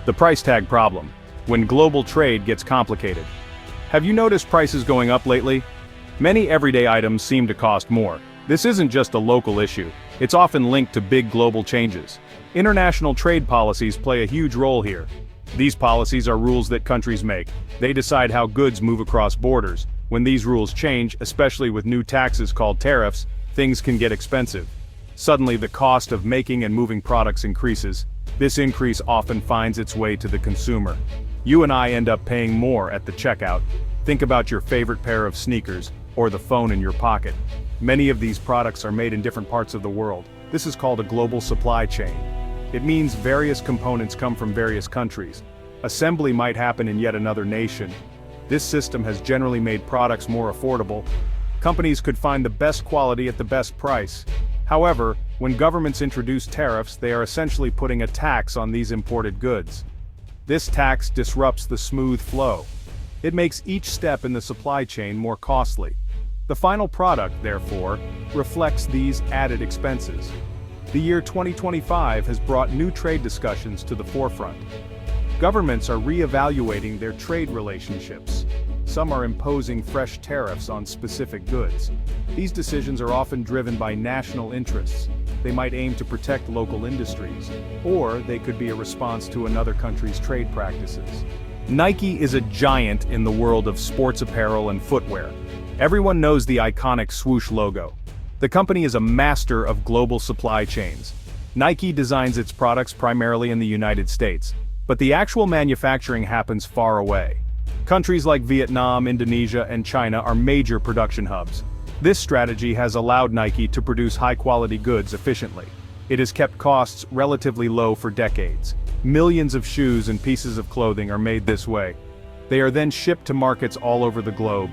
The price tag problem, when global trade gets complicated. Have you noticed prices going up lately? Many everyday items seem to cost more. This isn't just a local issue, it's often linked to big global changes. International trade policies play a huge role here. These policies are rules that countries make. They decide how goods move across borders. When these rules change, especially with new taxes called tariffs, things can get expensive. Suddenly the cost of making and moving products increases. This increase often finds its way to the consumer. You and I end up paying more at the checkout. Think about your favorite pair of sneakers, or the phone in your pocket. Many of these products are made in different parts of the world. This is called a global supply chain. It means various components come from various countries. Assembly might happen in yet another nation. This system has generally made products more affordable. Companies could find the best quality at the best price. However, when governments introduce tariffs, they are essentially putting a tax on these imported goods. This tax disrupts the smooth flow. It makes each step in the supply chain more costly. The final product, therefore, reflects these added expenses. The year 2025 has brought new trade discussions to the forefront. Governments are re-evaluating their trade relationships. Some are imposing fresh tariffs on specific goods. These decisions are often driven by national interests. They might aim to protect local industries, or they could be a response to another country's trade practices. Nike is a giant in the world of sports apparel and footwear. Everyone knows the iconic swoosh logo. The company is a master of global supply chains. Nike designs its products primarily in the United States, but the actual manufacturing happens far away. Countries like Vietnam, Indonesia, and China are major production hubs. This strategy has allowed Nike to produce high-quality goods efficiently. It has kept costs relatively low for decades. Millions of shoes and pieces of clothing are made this way. They are then shipped to markets all over the globe.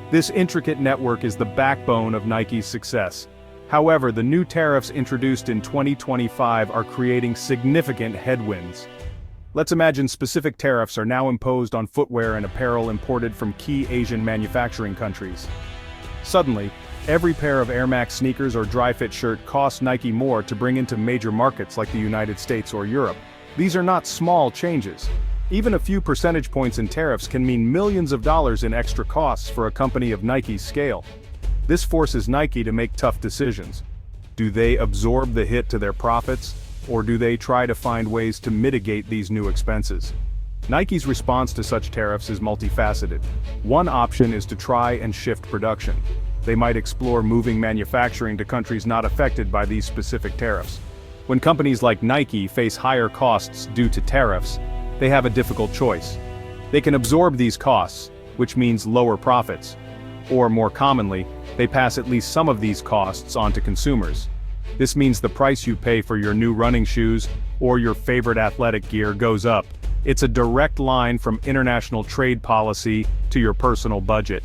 This intricate network is the backbone of Nike's success. However, the new tariffs introduced in 2025 are creating significant headwinds. Let's imagine specific tariffs are now imposed on footwear and apparel imported from key Asian manufacturing countries. Suddenly, every pair of Air Max sneakers or dry-fit shirt costs Nike more to bring into major markets like the United States or Europe. These are not small changes. Even a few percentage points in tariffs can mean millions of dollars in extra costs for a company of Nike's scale. This forces Nike to make tough decisions. Do they absorb the hit to their profits, or do they try to find ways to mitigate these new expenses? Nike's response to such tariffs is multifaceted. One option is to try and shift production. They might explore moving manufacturing to countries not affected by these specific tariffs. When companies like Nike face higher costs due to tariffs, they have a difficult choice. They can absorb these costs, which means lower profits. Or more commonly, they pass at least some of these costs on to consumers. This means the price you pay for your new running shoes or your favorite athletic gear goes up. It's a direct line from international trade policy to your personal budget.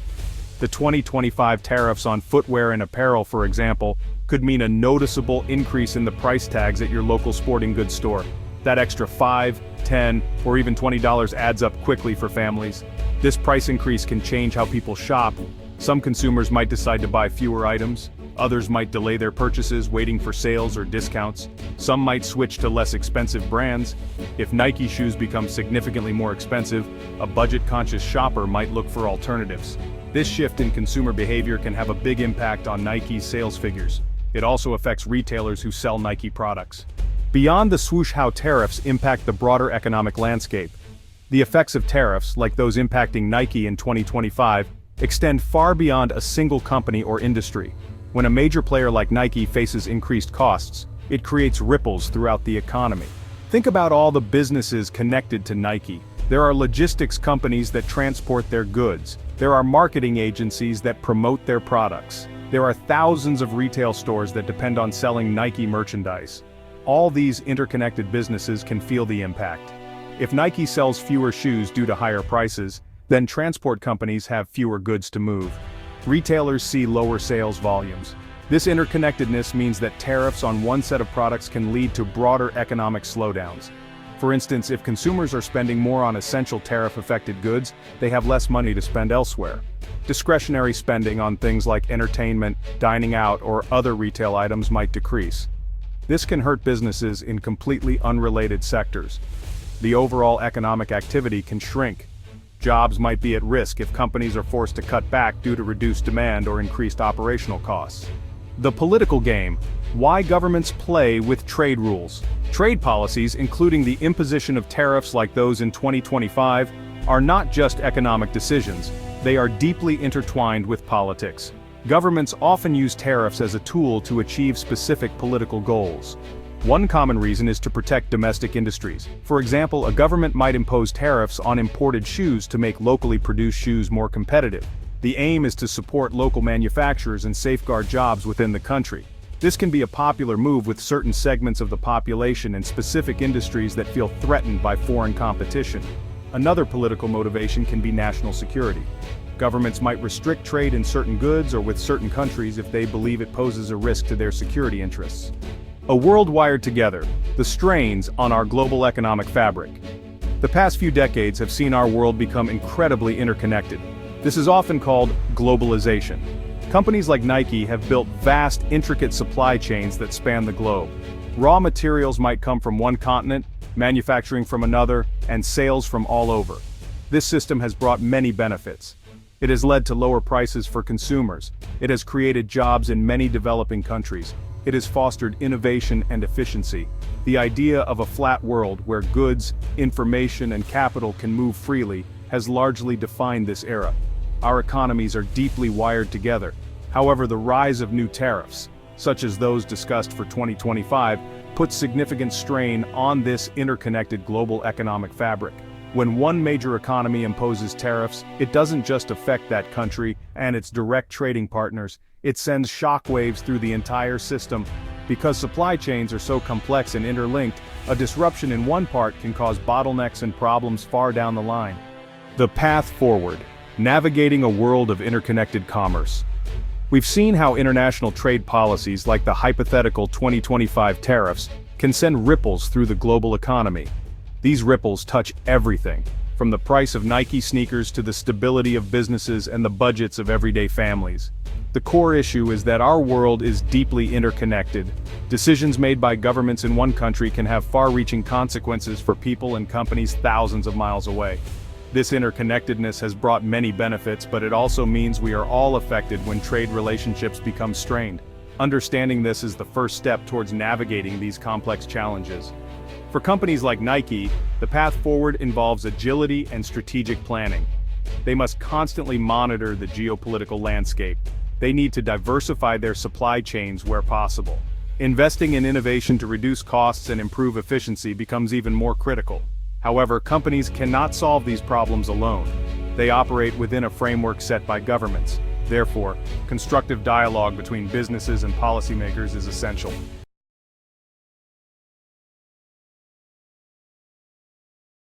The 2025 tariffs on footwear and apparel, for example, could mean a noticeable increase in the price tags at your local sporting goods store. That extra $5, $10, or even $20 adds up quickly for families. This price increase can change how people shop. Some consumers might decide to buy fewer items. Others might delay their purchases waiting for sales or discounts. Some might switch to less expensive brands. If Nike shoes become significantly more expensive, a budget-conscious shopper might look for alternatives. This shift in consumer behavior can have a big impact on Nike's sales figures. It also affects retailers who sell Nike products. Beyond the swoosh, how tariffs impact the broader economic landscape. The effects of tariffs, like those impacting Nike in 2025, extend far beyond a single company or industry. When a major player like Nike faces increased costs, it creates ripples throughout the economy. Think about all the businesses connected to Nike. There are logistics companies that transport their goods. There are marketing agencies that promote their products. There are thousands of retail stores that depend on selling Nike merchandise. All these interconnected businesses can feel the impact. If Nike sells fewer shoes due to higher prices, then transport companies have fewer goods to move. Retailers see lower sales volumes. This interconnectedness means that tariffs on one set of products can lead to broader economic slowdowns. For instance, if consumers are spending more on essential tariff-affected goods, they have less money to spend elsewhere. Discretionary spending on things like entertainment, dining out, or other retail items might decrease. This can hurt businesses in completely unrelated sectors. the overall economic activity can shrink. Jobs might be at risk if companies are forced to cut back due to reduced demand or increased operational costs. The political game: why governments play with trade rules. Trade policies, including the imposition of tariffs like those in 2025, are not just economic decisions, they are deeply intertwined with politics. Governments often use tariffs as a tool to achieve specific political goals. One common reason is to protect domestic industries. For example, a government might impose tariffs on imported shoes to make locally produced shoes more competitive. The aim is to support local manufacturers and safeguard jobs within the country. This can be a popular move with certain segments of the population and specific industries that feel threatened by foreign competition. Another political motivation can be national security. Governments might restrict trade in certain goods or with certain countries if they believe it poses a risk to their security interests. A world wired together: the strains on our global economic fabric. The past few decades have seen our world become incredibly interconnected. This is often called globalization. Companies like Nike have built vast, intricate supply chains that span the globe. Raw materials might come from one continent, manufacturing from another, and sales from all over. This system has brought many benefits. It has led to lower prices for consumers. It has created jobs in many developing countries. It has fostered innovation and efficiency. The idea of a flat world where goods, information, and capital can move freely has largely defined this era. Our economies are deeply wired together. However, the rise of new tariffs, such as those discussed for 2025, puts significant strain on this interconnected global economic fabric. When one major economy imposes tariffs, it doesn't just affect that country and its direct trading partners, it sends shockwaves through the entire system. Because supply chains are so complex and interlinked, a disruption in one part can cause bottlenecks and problems far down the line. The path forward: navigating a world of interconnected commerce. We've seen how international trade policies like the hypothetical 2025 tariffs can send ripples through the global economy. These ripples touch everything, from the price of Nike sneakers to the stability of businesses and the budgets of everyday families. The core issue is that our world is deeply interconnected. Decisions made by governments in one country can have far-reaching consequences for people and companies thousands of miles away. This interconnectedness has brought many benefits, but it also means we are all affected when trade relationships become strained. Understanding this is the first step towards navigating these complex challenges. For companies like Nike, the path forward involves agility and strategic planning. They must constantly monitor the geopolitical landscape. They need to diversify their supply chains where possible. Investing in innovation to reduce costs and improve efficiency becomes even more critical. However, companies cannot solve these problems alone. They operate within a framework set by governments. Therefore, constructive dialogue between businesses and policymakers is essential.